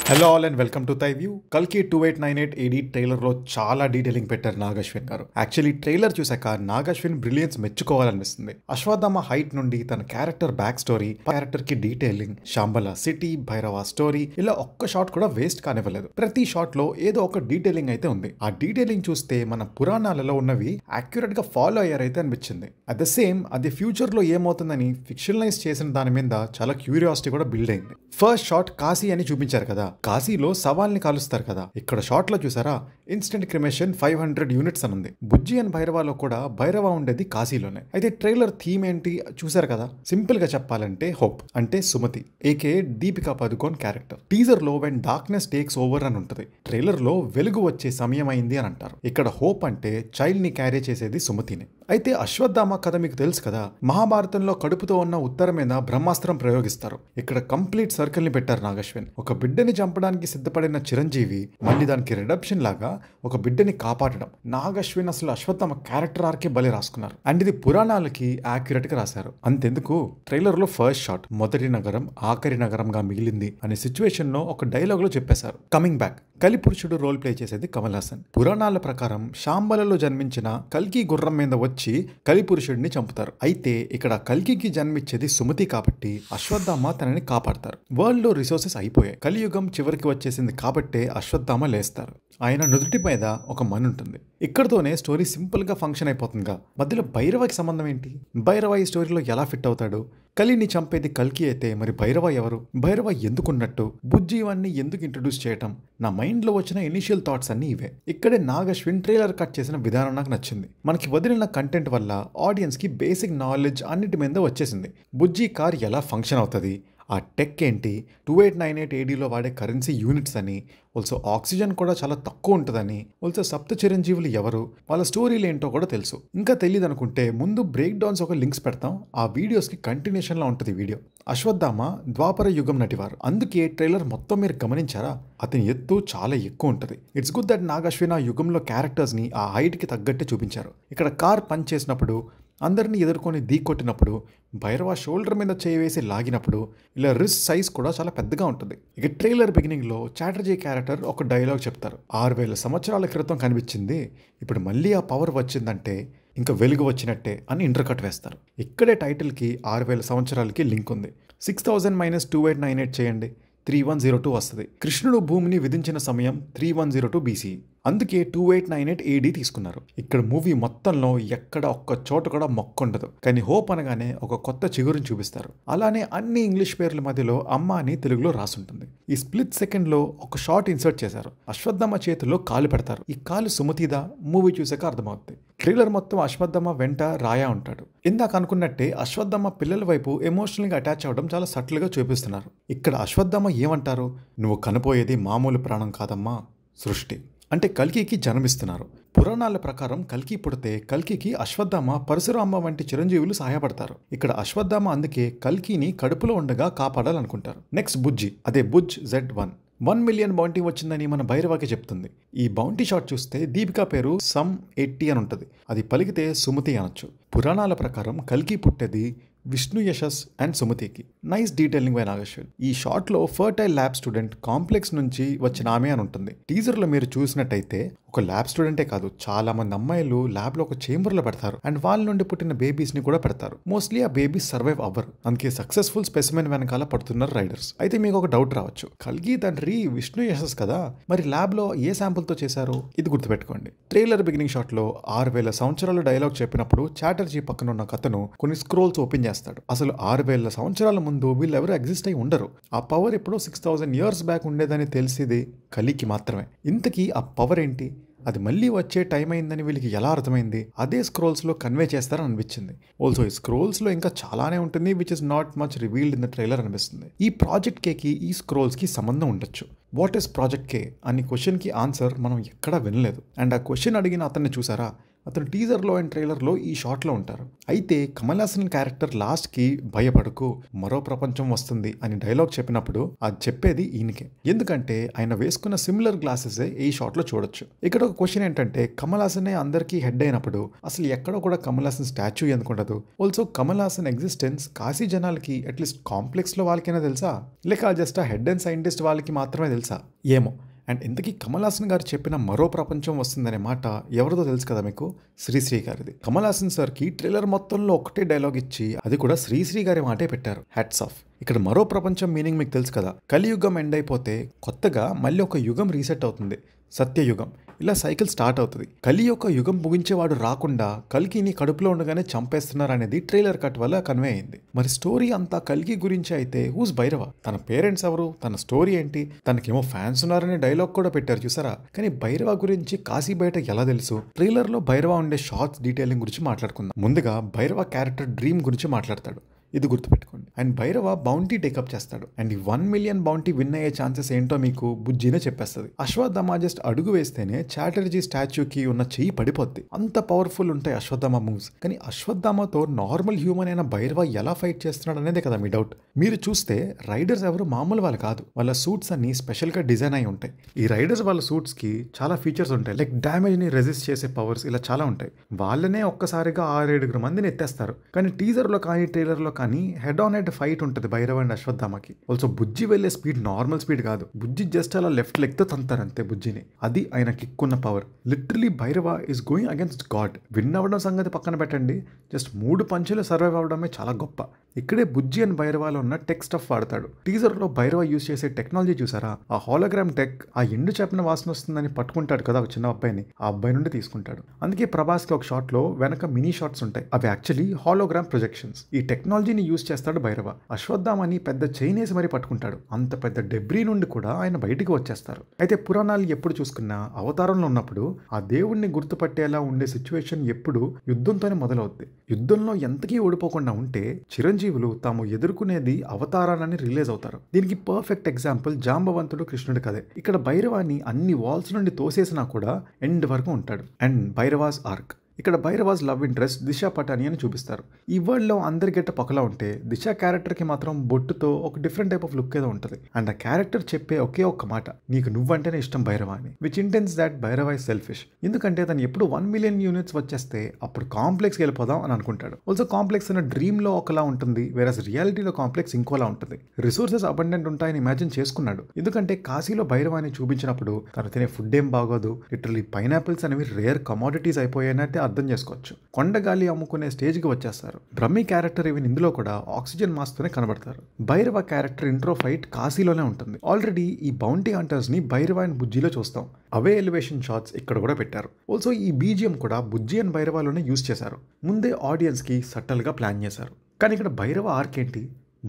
Hello all and welcome to thy view. కల్కి 2898 AD ట్రైలర్లో చాలా డీటెయిలింగ్ పెట్టారు నాగశ్విన్ గారు. యాక్చువల్లీ ట్రైలర్ చూసాక నాగశ్విన్ బ్రిలియన్స్ మెచ్చుకోవాలనిపిస్తుంది. అశ్వత్థామ హైట్ నుండి తన క్యారెక్టర్ బ్యాక్ స్టోరీ, క్యారెక్టర్ కి డీటెయిలింగ్, శాంబల సిటీ, భైరవ స్టోరీ, ఇలా ఒక్క షాట్ కూడా వేస్ట్ కానివ్వలేదు. ప్రతి షాట్ లో ఏదో ఒక డీటెయిలింగ్ అయితే ఉంది. ఆ డీటెయిలింగ్ చూస్తే మన పురాణాలలో ఉన్నవి యాక్యురేట్ గా ఫాలో అయ్యారైతే అనిపించింది. అట్ ద సేమ్ అది ఫ్యూచర్ లో ఏమవుతుందని ఫిక్షనలైజ్ చేసిన దాని మీద చాలా క్యూరియాసిటీ కూడా బిల్డ్ అయింది. ఫస్ట్ షాట్ కాశీ అని చూపించారు కదా, కాశీలో సవాల్ని కాలుస్తారు కదా. ఇక్కడ షాట్ లో చూసారా, ఇన్స్టెంట్ క్రిమేషన్ 500 యూనిట్స్ అని ఉంది. బుజ్జి అండ్ భైరవాలో కూడా భైరవ ఉండేది కాశీలోనే. అయితే ట్రైలర్ థీమ్ ఏంటి చూసారు కదా. సింపుల్ గా చెప్పాలంటే హోప్ అంటే Sumathi aka Deepika Padukone character. Teaser లో వెన్ డార్క్నెస్ టేక్స్ ఓవర్ అని ఉంటుంది, ట్రైలర్ లో వెలుగు వచ్చే సమయం అయింది అని అంటారు. ఇక్కడ హోప్ అంటే చైల్డ్ ని క్యారీ చేసేది సుమతిని. అయితే అశ్వత్థామ కథ మీకు తెలుసు కదా, మహాభారతంలో కడుపుతో ఉన్న ఉత్తర మీద బ్రహ్మాస్త్రం ప్రయోగిస్తారు. ఇక్కడ కంప్లీట్ సర్కిల్ ని పెట్టారు నాగశ్విన్. ఒక బిడ్డని చంపడానికి సిద్ధపడిన చిరంజీవి మళ్ళీ దానికి రిడప్షన్ లాగా ఒక బిడ్డని కాపాడడం. నాగశ్విన్ అసలు అశ్వత్థామ క్యారెక్టర్ ఆర్కే బలి రాసుకున్నారు. అండ్ ఇది పురాణాలకి యాక్యురేట్ గా రాశారు. అంతెందుకు, ట్రైలర్ లో ఫస్ట్ షాట్ మొదటి నగరం ఆఖరి నగరంగా మిగిలింది అనే సిచ్యువేషన్ లో ఒక డైలాగ్ లో చెప్పేశారు. కమింగ్ బ్యాక్, కలిపురుషుడు రోల్ ప్లే చేసేది కమల్ హాసన్. పురాణాల ప్రకారం శాంబలలో జన్మించిన కల్కి గుర్రం మీద వచ్చి కలిపురుషుడిని చంపుతారు. అయితే ఇక్కడ కల్కికి జన్మించేది సుమతి కాబట్టి అశ్వత్థామ తనని కాపాడతారు. వరల్డ్ లో రిసోర్సెస్ అయిపోయాయి, కలియుగం చివరికి వచ్చేసింది కాబట్టే అశ్వత్థామ లేస్తారు. ఆయన నుదుటి మీద ఒక మన్ ఉంటుంది. ఇక్కడతోనే స్టోరీ సింపుల్ గా ఫంక్షన్ అయిపోతుందిగా. మధ్యలో భైరవకి సంబంధం ఏంటి? భైరవ ఈ స్టోరీలో ఎలా ఫిట్ అవుతాడు? కలిని చంపేది కల్కి అయితే మరి భైరవ ఎవరు? భైరవ ఎందుకున్నట్టు? బుజ్జి ఇవన్నీ ఎందుకు ఇంట్రొడ్యూస్ చేయటం? నా మైండ్ లో వచ్చిన ఇనిషియల్ థాట్స్ అన్ని ఇవే. ఇక్కడే నాగశ్విన్ ట్రైలర్ కట్ చేసిన విధానం నాకు నచ్చింది. మనకి వదిలిన కంటెంట్ వల్ల ఆడియన్స్ కి బేసిక్ నాలెడ్జ్ అన్నిటి మీద వచ్చేసింది. బుజ్జి కార్ ఎలా ఫంక్షన్ అవుతుంది, ఆ టెక్ ఏంటి, 2898 ADలో వాడే కరెన్సీ యూనిట్స్ అని, ఆల్సో ఆక్సిజన్ కూడా చాలా తక్కువ ఉంటుందని, ఆల్సో సప్త చిరంజీవులు ఎవరు, వాళ్ళ స్టోరీలు ఏంటో కూడా తెలుసు. ఇంకా తెలియదు అనుకుంటే ముందు బ్రేక్ డౌన్స్ ఒక లింక్స్ పెడతాం, ఆ వీడియోస్కి కంటిన్యూషన్లో ఉంటుంది వీడియో. అశ్వత్థామ ద్వాపర యుగం నటివారు, అందుకే ట్రైలర్ మొత్తం మీరు గమనించారా, అతని ఎత్తు చాలా ఎక్కువ ఉంటుంది. ఇట్స్ గుడ్ దట్ నాగశ్విన్ ఆ యుగంలో క్యారెక్టర్స్ని ఆ హైట్కి తగ్గట్టే చూపించారు. ఇక్కడ కార్ పంచ్ చేసినప్పుడు, అందరినీ ఎదుర్కొని కొట్టినప్పుడు, భైరవ షోల్డర్ మీద చేయి వేసి లాగినప్పుడు, ఇలా రిస్ట్ సైజ్ కూడా చాలా పెద్దగా ఉంటుంది. ఇక ట్రైలర్ బిగినింగ్ లో చాటర్జీ క్యారెక్టర్ ఒక డైలాగ్ చెప్తారు. 6000 సంవత్సరాల క్రితం కనిపించింది, ఇప్పుడు మళ్ళీ ఆ పవర్ వచ్చిందంటే ఇంకా వెలుగు వచ్చినట్టే అని ఇంటర్కట్ వేస్తారు. ఇక్కడే టైటిల్ కి 6000 సంవత్సరాలకి లింక్ ఉంది. 6000 - 2898 చేయండి, 3102 వస్తుంది. కృష్ణుడు భూమిని విధించిన సమయం 3102 BCE. అందుకే 2898 AD తీసుకున్నారు. ఇక్కడ మూవీ మొత్తంలో ఎక్కడ ఒక్క చోట కూడా మొక్క ఉండదు, కానీ హోప్ అనగానే ఒక కొత్త చిగురుని చూపిస్తారు. అలానే అన్ని ఇంగ్లీష్ పేర్ల మధ్యలో అమ్మ అని తెలుగులో రాసుంటుంది. ఈ స్ప్లిట్ సెకండ్ లో ఒక షార్ట్ ఇన్సర్ట్ చేశారు. అశ్వత్థామ చేతుల్లో కాలు పెడతారు. ఈ కాలు సుమతిదా మూవీ చూసాక అర్థమవుతుంది. ట్రైలర్ మొత్తం అశ్వత్థామ వెంట రాయా ఉంటాడు. ఇందాక అనుకున్నట్టే అశ్వత్థామ పిల్లల వైపు ఎమోషనల్ గా అటాచ్ అవ్వడం చాలా సటిల్ గా చూపిస్తున్నారు. ఇక్కడ అశ్వత్థామ ఏమంటారు, నువ్వు కనపోయేది మామూలు ప్రాణం కాదమ్మా, సృష్టి అంటే కల్కికి జన్మిస్తున్నారు. పురాణాల ప్రకారం కల్కి పుడితే కల్కికి అశ్వత్థామ, పరశురామ వంటి చిరంజీవులు సహాయపడతారు. ఇక్కడ అశ్వత్థామ అందుకే కల్కిని కడుపులో ఉండగా కాపాడాలనుకుంటారు. నెక్స్ట్ బుజ్జి, అదే బుజ్ Z1. 1 మిలియన్ బౌంటీ వచ్చిందని మన భైరవకి చెప్తుంది. ఈ బౌంటీ షాట్ చూస్తే దీపికా పేరు సమ్ 80 అని ఉంటుంది, అది పలికితే సుమతి అనొచ్చు. పురాణాల ప్రకారం కల్కి పుట్టేది విష్ణు యశస్ అండ్ సుమతికి. Nice detailing by Nag Ashwin. ఈ షాట్ లో ఫర్టైల్ ల్యాబ్ స్టూడెంట్ కాంప్లెక్స్ నుంచి వచ్చిన ఆమె అని ఉంటుంది. టీజర్ లో మీరు చూసినట్టయితే ఒక ల్యాబ్ స్టూడెంటే కాదు, చాలా మంది అమ్మాయిలు ల్యాబ్ లో ఒక చేంబర్ లో పెడతారు అండ్ వాళ్ళ నుండి పుట్టిన బేబీస్ ని కూడా పెడతారు. మోస్ట్లీ ఆ బేబీస్ సర్వైవ్ అవ్వరు, అందుకే సక్సెస్ఫుల్ స్పెసిమెన్ వెనకాల పడుతున్నారు రైడర్స్. అయితే మీకు ఒక డౌట్ రావచ్చు, కల్కి తండ్రి విష్ణు యశస్ కదా, మరి ల్యాబ్ లో ఏ శాంపుల్ తో చేశారు? ఇది గుర్తుపెట్టుకోండి. ట్రైలర్ బిగినింగ్ షాట్ లో 6000 సంవత్సరాల డైలాగ్ చెప్పినప్పుడు చాటర్జీ పక్కన ఉన్న కథను కొన్ని స్క్రోల్స్ ఓపెన్ చేస్తాడు. అసలు 6000 సంవత్సరాల ముందు వీళ్ళెవరు ఎగ్జిస్ట్ అయి ఉండరు. ఆ పవర్ ఎప్పుడో 6000 years బ్యాక్ ఉండేదని తెలిసేది కలికి మాత్రమే. ఇంతకీ ఆ పవర్ ఏంటి, అది మళ్ళీ వచ్చే టైం అయిందని వీళ్ళకి ఎలా అర్థమైంది? అదే స్క్రోల్స్ లో కన్వే చేస్తారని అనిపించింది. ఆల్సో ఈ స్క్రోల్స్ లో ఇంకా చాలానే ఉంటుంది, which is not much revealed in the trailer అనిపిస్తుంది. ఈ ప్రాజెక్ట్ కే కి ఈ స్క్రోల్స్ కి సంబంధం ఉండొచ్చు. వాట్ ఈస్ ప్రాజెక్ట్ కే అని క్వశ్చన్ కి ఆన్సర్ మనం ఎక్కడా వినలేదు. అండ్ ఆ క్వశ్చన్ అడిగిన అతన్ని చూసారా, అతను టీజర్లో అండ్ ట్రైలర్లో ఈ షాట్లో ఉంటారు. అయితే కమల్ హాసన్ క్యారెక్టర్ లాస్ట్కి భయపడకు మరో ప్రపంచం వస్తుంది అని డైలాగ్ చెప్పినప్పుడు అది చెప్పేది ఈయనకే. ఎందుకంటే ఆయన వేసుకున్న సిమిలర్ గ్లాసెసే ఈ షాట్లో చూడొచ్చు. ఇక్కడ ఒక క్వశ్చన్ ఏంటంటే కమల్ హాసనే అందరికీ హెడ్ అయినప్పుడు అసలు ఎక్కడో కూడా కమల్ హాసన్ స్టాచ్యూ ఎందుకు ఉండదు? ఆల్సో కమల్ హాసన్ ఎగ్జిస్టెన్స్ కాశీ జనాలకి అట్లీస్ట్ కాంప్లెక్స్లో వాళ్ళకైనా తెలుసా, లేక జస్ట్ ఆ హెడ్ అండ్ సైంటిస్ట్ వాళ్ళకి మాత్రమే తెలుసా? ఏమో. అండ్ ఇంతకీ కమల్ హాసన్ గారు చెప్పిన మరో ప్రపంచం వస్తుందనే మాట ఎవరిదో తెలుసు కదా మీకు? శ్రీశ్రీ గారిది. కమల్ హాసన్ సార్కి ట్రైలర్ మొత్తంలో ఒకటే డైలాగ్ ఇచ్చి అది కూడా శ్రీశ్రీ గారి మాటే పెట్టారు. Hats off. ఇక్కడ మరో ప్రపంచం మీనింగ్ మీకు తెలుసు కదా, కలియుగం ఎండ్ అయిపోతే కొత్తగా మళ్ళీ ఒక యుగం రీసెట్ అవుతుంది, సత్యయుగం. ఇలా సైకిల్ స్టార్ట్ అవుతుంది. కలి యొక్క యుగం ముగించేవాడు రాకుండా కల్కిని కడుపులో ఉండగానే చంపేస్తున్నారు అనేది ట్రైలర్ కట్ వల్ల కన్వే అయింది. మరి స్టోరీ అంతా కల్కి గురించి అయితే హూస్ భైరవ, తన పేరెంట్స్ ఎవరు, తన స్టోరీ ఏంటి, తనకేమో ఫ్యాన్స్ ఉన్నారనే డైలాగ్ కూడా పెట్టారు చూసారా. కానీ భైరవ గురించి కాశీ బయట ఎలా తెలుసు? ట్రైలర్ లో భైరవ ఉండే షార్ట్స్ డీటెయిలింగ్ గురించి మాట్లాడుకుందాం. ముందుగా భైరవ క్యారెక్టర్ డ్రీమ్ గురించి మాట్లాడతాడు. ఇది గుర్తుపెట్టుకోండి. అండ్ భైరవ బౌంటీ టేకప్ చేస్తాడు. అండ్ ఈ 1 మిలియన్ బౌంటీ విన్ అయ్యే ఛాన్సెస్ ఏంటో మీకు బుజ్జినే చెప్పేస్తుంది. అశ్వత్థామ జస్ట్ అడుగు వేస్తేనే చాటర్జీ స్టాచ్యూకి ఉన్న చెయ్యి పడిపోద్ది. అంత పవర్ఫుల్ ఉంటాయి అశ్వత్థామ మూవ్స్. కానీ అశ్వత్థామతో నార్మల్ హ్యూమన్ అయిన భైరవ ఎలా ఫైట్ చేస్తున్నాడు అనేదే కదా మీ డౌట్. మీరు చూస్తే రైడర్స్ ఎవరు మామూలు వాళ్ళు కాదు. వాళ్ళ సూట్స్ అన్ని స్పెషల్ గా డిజైన్ అయి ఉంటాయి. ఈ రైడర్స్ వాళ్ళ సూట్స్ కి చాలా ఫీచర్స్ ఉంటాయి. లైక్ డ్యామేజ్ ని రెసిస్ట్ చేసే పవర్స్, ఇలా చాలా ఉంటాయి. వాళ్ళనే ఒక్కసారిగా 6-7 మందిని ఎత్తేస్తారు. కానీ టీజర్ లో కానీ ట్రైలర్ లో కానీ హెడ్ ఆన్ హెడ్ ఫైట్ ఉంటుంది భైరవ అండ్ అశ్వత్థామకి. ఆల్సో బుజ్జి వెళ్లే స్పీడ్ నార్మల్ స్పీడ్ కాదు. బుజ్జి జస్ట్ అలా లెఫ్ట్ లెగ్ తో తంతారు అంతే బుజ్జిని. అది ఆయన కిక్ ఉన్న power. Literally Bhairava is going against God. Win అవ్వడం సంగతి పక్కన పెట్టండి, జస్ట్ 3 పంచులు సర్వైవ్ అవడమే చాలా గొప్ప. ఇక్కడే బుజ్జి అండ్ భైరవాలో ఉన్న టెక్ స్టఫ్ వాడతాడు. టీజర్ లో భైరవ యూజ్ చేసే టెక్నాలజీ చూసారా? ఆ హోలోగ్రామ్ టెక్, ఆ ఎండు చెప్పిన వాసన వస్తుందని పట్టుకుంటాడు కదా ఒక చిన్న అబ్బాయిని, ఆ అబ్బాయి నుండి తీసుకుంటాడు. అందుకే ప్రభాస్ కి ఒక షాట్ లో వెనక మినీ షాట్స్ ఉంటాయి. అవి యాక్చువల్లీ హోలోగ్రామ్ ప్రొజెక్షన్స్. ఈ టెక్నాలజీని యూజ్ చేస్తాడు భైరవ. అశ్వత్థామని పెద్ద చైన్ వేసి మరీ పట్టుకుంటాడు. అంత పెద్ద డెబ్రీ నుండి కూడా ఆయన బయటికి వచ్చేస్తారు. అయితే పురాణాలు ఎప్పుడు చూసుకున్నా అవతారంలో ఉన్నప్పుడు ఆ దేవుణ్ణి గుర్తుపట్టేలా ఉండే సిచ్యువేషన్ ఎప్పుడు యుద్ధంతోనే మొదలవుద్ది. యుద్ధంలో ఎంతకీ ఓడిపోకుండా ఉంటే చిరంజీవులు తాము ఎదుర్కొనేది అవతారాన్ని రిలీజ్ అవుతారు. దీనికి పర్ఫెక్ట్ ఎగ్జాంపుల్ జాంబవంతుడు కృష్ణుడి కథే. ఇక్కడ భైరవాన్ని అన్ని వాల్స్ నుండి తోసేసినా కూడా ఎండ్ వరకు ఉంటాడు. And Bhairava's arc. ఇక్కడ భైరవాస్ లవ్ ఇంట్రెస్ట్ దిశా పటాని అని చూపిస్తారు. ఈ వరల్డ్ లో అందరి గెటప్ ఒకలా ఉంటే దిశా క్యారెక్టర్ కి మాత్రం బొట్టుతో ఒక డిఫరెంట్ టైప్ ఆఫ్ లుక్ ఏదో ఉంటుంది. అండ్ ఆ క్యారెక్టర్ చెప్పే ఒకే ఒక్క మాట, నీకు నువ్వంటేనే ఇష్టం భైరవ అని. Which intense that Bhairava is selfish. ఎందుకంటే తను ఎప్పుడు 1 మిలియన్ యూనిట్స్ వచ్చేస్తే అప్పుడు కాంప్లెక్స్కి వెళ్ళిపోదాం అని అనుకుంటాడు. ఆల్సో కాంప్లెక్స్ అన్న డ్రీమ్ లో ఒకలా ఉంటుంది, వేరస్ రియాలిటీలో కాంప్లెక్స్ ఇంకోలా ఉంటుంది. రిసోర్సెస్ అబండెంట్ ఉంటాయని ఇమాజిన్ చేసుకున్నాడు. ఎందుకంటే కాశీలో భైరవాన్ని చూపించినప్పుడు తను తినే ఫుడ్ ఏం బాగోదు, లిటరలీ పైనాపిల్స్ అనేవి రేర్ కమోడిటీస్ అయిపోయాయంటే అర్థం చేసుకోవచ్చు. కొండగాలి అమ్ముకునే స్టేజ్కి వచ్చేస్తారు. బ్రహ్మి క్యారెక్టర్ ఈవెన్ ఇందులో కూడా ఆక్సిజన్ మాస్తోనే కనబడతారు. భైరవ క్యారెక్టర్ ఇంట్రో ఫైట్ కాశీలోనే ఉంటుంది. ఆల్రెడీ ఈ బౌంటీ హంటర్స్ ని భైరవ అండ్ బుజ్జిలో చూస్తాం. అవే ఎలివేషన్ షాట్స్ ఇక్కడ కూడా పెట్టారు. ఆల్సో ఈ బీజిఎం కూడా బుజ్జి అండ్ భైరవలోనే యూజ్ చేశారు. ముందే ఆడియన్స్ కి సటల్ గా ప్లాన్ చేశారు. కానీ ఇక్కడ భైరవ ఆర్క్ ఏంటి?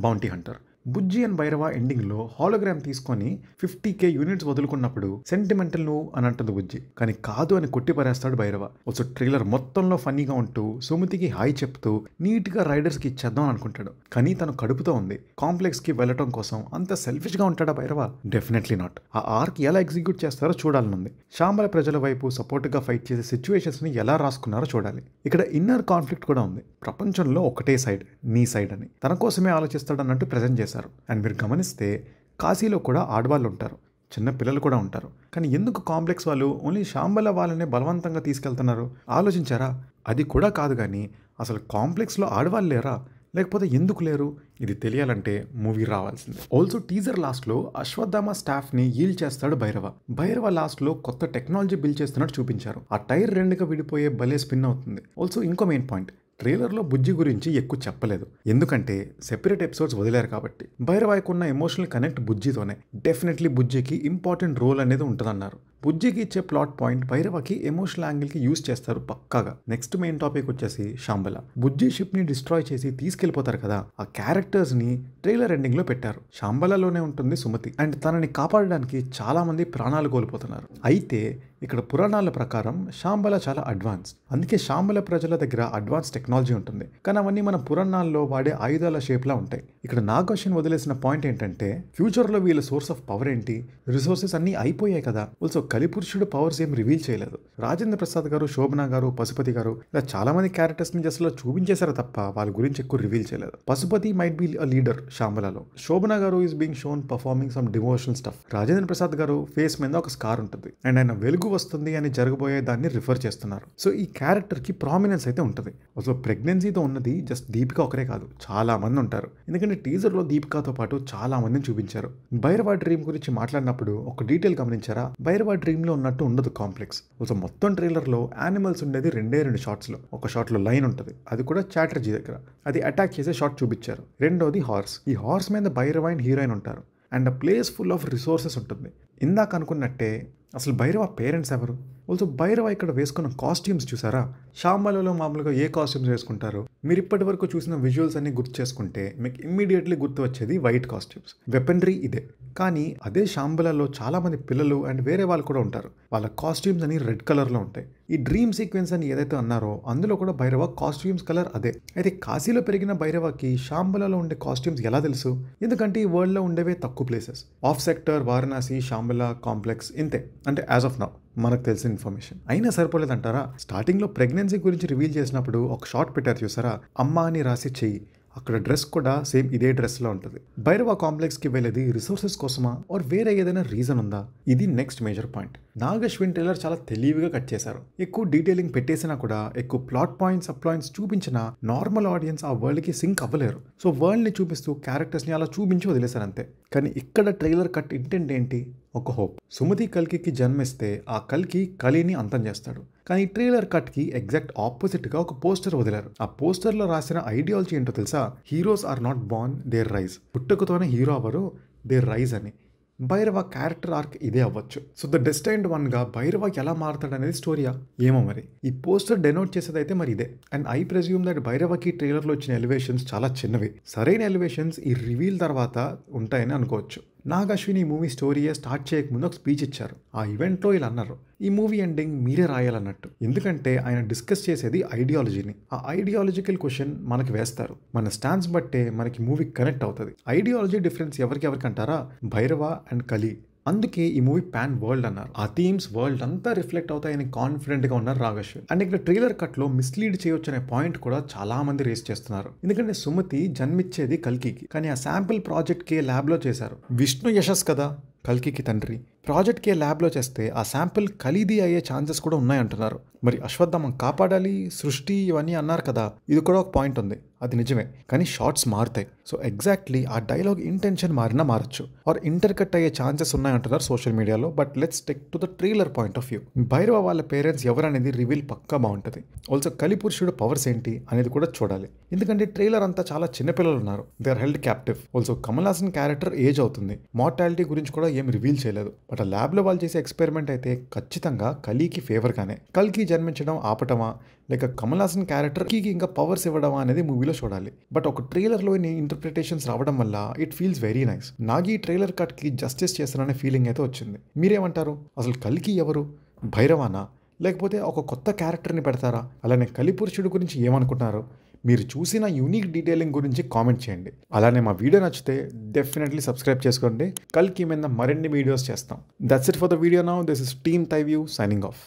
Bounty Hunter. Bujji and Bhairava ఎండింగ్లో హాలోగ్రామ్ తీసుకొని 50K యూనిట్స్ వదులుకున్నప్పుడు సెంటిమెంటల్ నువ్వు అని అంటుంది బుజ్జి. కానీ కాదు అని కొట్టిపరేస్తాడు భైరవ. ఆల్సో ట్రైలర్ మొత్తంలో ఫన్నీగా ఉంటూ సుమతికి హాయ్ చెప్తూ నీట్గా రైడర్స్కి ఇచ్చేద్దాం అనుకుంటాడు. కానీ తను కడుపుతో ఉంది. కాంప్లెక్స్కి వెళ్ళటం కోసం అంత సెల్ఫిష్గా ఉంటాడా భైరవ? Definitely not. ఆ ఆర్క్ ఎలా ఎగ్జిక్యూట్ చేస్తారో చూడాలనుంది. శాంబల ప్రజల వైపు సపోర్ట్గా ఫైట్ చేసే సిచ్యువేషన్స్ని ఎలా రాసుకున్నారో చూడాలి. ఇక్కడ ఇన్నర్ కాన్ఫ్లిక్ట్ కూడా ఉంది. ప్రపంచంలో ఒకటే సైడ్, నీ సైడ్ అని తన కోసమే ఆలోచిస్తాడు అన్నట్టు ప్రెజెంట్ చేశారు. అండ్ మీరు గమనిస్తే కాశీలో కూడా ఆడవాళ్ళు ఉంటారు, చిన్న పిల్లలు కూడా ఉంటారు. కానీ ఎందుకు కాంప్లెక్స్ వాళ్ళు ఓన్లీ శాంబల వాళ్ళనే బలవంతంగా తీసుకెళ్తున్నారు ఆలోచించారా? అది కూడా కాదు, కానీ అసలు కాంప్లెక్స్లో ఆడవాళ్ళు లేరా, లేకపోతే ఎందుకు లేరు? ఇది తెలియాలంటే మూవీ రావాల్సిందే. ఆల్సో టీజర్ లాస్ట్లో అశ్వత్థామ స్టాఫ్ని ఈల్ చేస్తాడు భైరవ. భైరవ లాస్ట్లో కొత్త టెక్నాలజీ బిల్డ్ చేస్తున్నట్టు చూపించారు. ఆ టైర్ రెండుగా విడిపోయే భలే స్పిన్ అవుతుంది. ఆల్సో ఇంకో మెయిన్ పాయింట్, ట్రైలర్లో బుజ్జి గురించి ఎక్కువ చెప్పలేదు, ఎందుకంటే సెపరేట్ ఎపిసోడ్స్ వదిలేరు కాబట్టి. భైరవాయ్కి ఉన్న ఎమోషనల్ కనెక్ట్ బుజ్జితోనే. డెఫినెట్లీ బుజ్జికి ఇంపార్టెంట్ రోల్ అనేది ఉంటుందన్నారు. బుజ్జికి ఇచ్చే ప్లాట్ పాయింట్ భైరవకి ఎమోషనల్ యాంగిల్కి యూజ్ చేస్తారు పక్కాగా. నెక్స్ట్ మెయిన్ టాపిక్ వచ్చేసి శాంబల. బుజ్జి షిప్ని డిస్ట్రాయ్ చేసి తీసుకెళ్లిపోతారు కదా, ఆ క్యారెక్టర్స్ని ట్రైలర్ ఎండింగ్లో పెట్టారు. శాంబలలోనే ఉంటుంది సుమతి. అండ్ తనని కాపాడడానికి చాలా మంది ప్రాణాలు కోల్పోతున్నారు. అయితే ఇక్కడ పురాణాల ప్రకారం శాంబల చాలా అడ్వాన్స్. అందుకే శాంబల ప్రజల దగ్గర అడ్వాన్స్ టెక్నాలజీ ఉంటుంది. కానీ అవన్నీ మన పురాణాల్లో వాడే ఆయుధాల షేప్లా ఉంటాయి. ఇక్కడ నాగశ్విన్ వదిలేసిన పాయింట్ ఏంటంటే ఫ్యూచర్లో వీళ్ళ సోర్స్ ఆఫ్ పవర్ ఏంటి, రిసోర్సెస్ అన్నీ అయిపోయాయి కదా. ఆల్సో కలిపురుషుడు పవర్స్ ఏం రివీల్ చేయలేదు. రాజేంద్ర ప్రసాద్ గారు, శోభన గారు, పశుపతి గారు ఇలా చాలా మంది క్యారెక్టర్స్ ని జస్ట్ చూపించేశారు తప్ప వాళ్ళ గురించి ఎక్కువ రివీల్ చేయలేదు. Pashupati might be a leader శాంబలాలో. Shobhana garu is being shown performing some devotional stuff. Rajendra Prasad garu face మీద ఒక స్కార్ ఉంటుంది అండ్ ఆయన వెలుగు వస్తుంది అని జరగబోయే దాన్ని రిఫర్ చేస్తున్నారు. సో ఈ క్యారెక్టర్ కి ప్రామినెన్స్ అయితే ఉంటుంది. అసలు ప్రెగ్నెన్సీతో ఉన్నది జస్ట్ దీపిక ఒకరే కాదు, చాలా మంది ఉంటారు. ఎందుకంటే టీజర్ లో దీపికతో పాటు చాలా మందిని చూపించారు. భైరవ డ్రీమ్ గురించి మాట్లాడినప్పుడు ఒక డీటెయిల్ గమనించారా? భైరవ డ్రీమ్ లో ఉన్నట్టు ఉండదు కాంప్లెక్స్. అసలు మొత్తం ట్రైలర్ లో యానిమల్స్ ఉండేది రెండు షార్ట్స్ లో. ఒక షాట్ లో లైన్ ఉంటుంది, అది కూడా చాటర్జీ దగ్గర. అది అటాక్ చేసే షాట్ చూపించారు. రెండోది హార్స్. ఈ హార్స్ మీద భైరవ అండ్ హీరోయిన్ ఉంటారు and a place full of resources ఉంటుంది. ఇందాక అనుకున్నట్టే అసలు భైరవ పేరెంట్స్ ఎవరు? ఆల్సో భైరవ ఇక్కడ వేసుకున్న కాస్ట్యూమ్స్ చూసారా? శాంబలలో మామూలుగా ఏ కాస్ట్యూమ్స్ వేసుకుంటారు? మీరు ఇప్పటి వరకు చూసిన విజువల్స్ అన్ని గుర్తు చేసుకుంటే మీకు ఇమ్మీడియట్లీ గుర్తు వచ్చేది వైట్ కాస్ట్యూమ్స్. వెపనరీ ఇదే. కానీ అదే శాంబలలో చాలా మంది పిల్లలు అండ్ వేరే వాళ్ళు కూడా ఉంటారు. వాళ్ళ కాస్ట్యూమ్స్ అని రెడ్ కలర్లో ఉంటాయి. ఈ డ్రీమ్ సీక్వెన్స్ అని ఏదైతే అన్నారో అందులో కూడా భైరవ కాస్ట్యూమ్స్ కలర్ అదే. అయితే కాశీలో పెరిగిన భైరవకి శాంబలలో ఉండే కాస్ట్యూమ్స్ ఎలా తెలుసు? ఎందుకంటే ఈ వరల్డ్లో ఉండేవే తక్కువ places. Off sector, Varanasi, Shambala complex ఇంతే. అంటే యాజ్ ఆఫ్ నౌ మనకు తెలిసిన ఇన్ఫర్మేషన్. అయినా సరిపోలేదంటారా? స్టార్టింగ్లో ప్రెగ్నెన్సీ గురించి రివీల్ చేసినప్పుడు ఒక షార్ట్ పెట్టారు చూసారా? అమ్మ అని రాసి చెయ్యి. అక్కడ డ్రెస్ కూడా సేమ్ ఇదే డ్రెస్లో ఉంటుంది. భైరవ కాంప్లెక్స్కి వెళ్ళేది రిసోర్సెస్ కోసమా ఆర్ వేరే ఏదైనా రీజన్ ఉందా? ఇది next major point. Nag Ashwin trailer చాలా తెలివిగా కట్ చేశారు. ఎక్కువ డీటెయిలింగ్ పెట్టేసినా కూడా, ఎక్కువ ప్లాట్ పాయింట్స్, సబ్ పాయింట్స్ చూపించినా నార్మల్ ఆడియన్స్ ఆ వరల్డ్కి సింక్ అవ్వలేరు. సో వరల్డ్ని చూపిస్తూ క్యారెక్టర్స్ని అలా చూపించి వదిలేశారు అంతే. కానీ ఇక్కడ ట్రైలర్ కట్ ఇంటెంట్ ఏంటి? ఒక హోప్. సుమతి కల్కికి జన్మిస్తే ఆ కల్కి కలిని అంతం చేస్తాడు. కానీ ట్రైలర్ కట్కి ఎగ్జాక్ట్ ఆపోజిట్గా ఒక పోస్టర్ వదిలారు. ఆ పోస్టర్లో రాసిన ఐడియాలజీ ఏంటో తెలుసా? Heroes are not born, they're rise. పుట్టుకతోనే హీరో అవ్వరు, దేర్ రైజ్ అని. భైరవ క్యారెక్టర్ ఆర్క్ ఇదే అవ్వచ్చు. సో ద డెస్టైన్డ్ వన్గా భైరవ ఎలా మారుతాడు అనేది స్టోరీయా ఏమో మరి. ఈ పోస్టర్ డెనోట్ చేసేది అయితే మరి ఇదే. అండ్ ఐ ప్రెజ్యూమ్ దట్ భైరవకి ట్రైలర్లో వచ్చిన ఎలివేషన్స్ చాలా చిన్నవి. సరైన ఎలివేషన్స్ ఈ రివీల్ తర్వాత ఉంటాయని అనుకోవచ్చు. నాగ్ అశ్విన్ ఈ మూవీ స్టోరీయే స్టార్ట్ చేయకముందు ఒక స్పీచ్ ఇచ్చారు. ఆ ఈవెంట్లో ఇలా అన్నారు, ఈ మూవీ ఎండింగ్ మీరే రాయాలన్నట్టు. ఎందుకంటే ఆయన డిస్కస్ చేసేది ఐడియాలజీని. ఆ ఐడియాలజికల్ క్వశ్చన్ మనకి వేస్తారు. మన స్టాన్స్ బట్టే మనకి మూవీ కనెక్ట్ అవుతుంది. ఐడియాలజీ డిఫరెన్స్ ఎవరికి అంటారా? భైరవ అండ్ కలి. అందుకే ఈ మూవీ పాన్ వరల్డ్ అన్నారు. ఆ థీమ్స్ వరల్డ్ అంతా రిఫ్లెక్ట్ అవుతాయని కాన్ఫిడెంట్ గా ఉన్నారు నాగ్ అశ్విన్. అండ్ ఇక్కడ ట్రైలర్ కట్ లో మిస్లీడ్ చేయొచ్చు అనే పాయింట్ కూడా చాలా మంది రేస్ చేస్తున్నారు. ఎందుకంటే సుమతి జన్మించేది కల్కికి, కానీ ఆ శాంపిల్ ప్రాజెక్ట్ కి ల్యాబ్ లో చేశారు. విష్ణు యశస్ కదా కల్కికి తండ్రి. ప్రాజెక్ట్కే ల్యాబ్లో చేస్తే ఆ శాంపిల్ ఖలీదీ అయ్యే ఛాన్సెస్ కూడా ఉన్నాయంటున్నారు. మరి అశ్వత్థామం కాపాడాలి, సృష్టి ఇవన్నీ అన్నారు కదా, ఇది కూడా ఒక పాయింట్ ఉంది. అది నిజమే, కానీ షార్ట్స్ మారుతాయి. సో ఎగ్జాక్ట్లీ ఆ డైలాగ్ ఇంటెన్షన్ మారినా మారచ్చు ఆర్ ఇంటర్కట్ అయ్యే ఛాన్సెస్ ఉన్నాయంటున్నారు సోషల్ మీడియాలో. But let's take to the trailer point of view. Bhairava వాళ్ళ పేరెంట్స్ ఎవరనేది రివీల్ పక్కా బాగుంటుంది. ఆల్సో కలిపురుషుడు పవర్స్ ఏంటి అనేది కూడా చూడాలి. ఎందుకంటే ట్రైలర్ అంతా చాలా చిన్నపిల్లలు ఉన్నారు. They are held captive. Also Kamal Haasan character age అవుతుంది. మార్టాలిటీ గురించి కూడా ఏం రివీల్ చేయలేదు. బట్ ఆ ల్యాబ్లో వాళ్ళు చేసే ఎక్స్పెరిమెంట్ అయితే ఖచ్చితంగా కలికి ఫేవర్గానే. కల్కి జన్మించడం ఆపటమా లేక కమల్ హాసన్ క్యారెక్టర్కి ఇంకా పవర్స్ ఇవ్వడమా అనేది మూవీలో చూడాలి. బట్ ఒక ట్రైలర్లో ఇంటర్ప్రిటేషన్స్ రావడం వల్ల ఇట్ ఫీల్స్ వెరీ నైస్. నాకు ఈ ట్రైలర్ కట్కి జస్టిస్ చేస్తాననే ఫీలింగ్ అయితే వచ్చింది. మీరేమంటారు? అసలు కల్కి ఎవరు? భైరవానా లేకపోతే ఒక కొత్త క్యారెక్టర్ని పెడతారా? అలానే కలిపురుషుడు గురించి ఏమనుకుంటున్నారు? మీరు చూసిన యూనిక్ డీటెయిలింగ్ గురించి కామెంట్ చేయండి. అలానే మా వీడియో నచ్చితే డెఫినెట్లీ సబ్స్క్రైబ్ చేసుకోండి. కల్కి మీద మరిన్ని వీడియోస్ చేస్తాం. That's it for the video now. This is team తైవ్యూ signing off.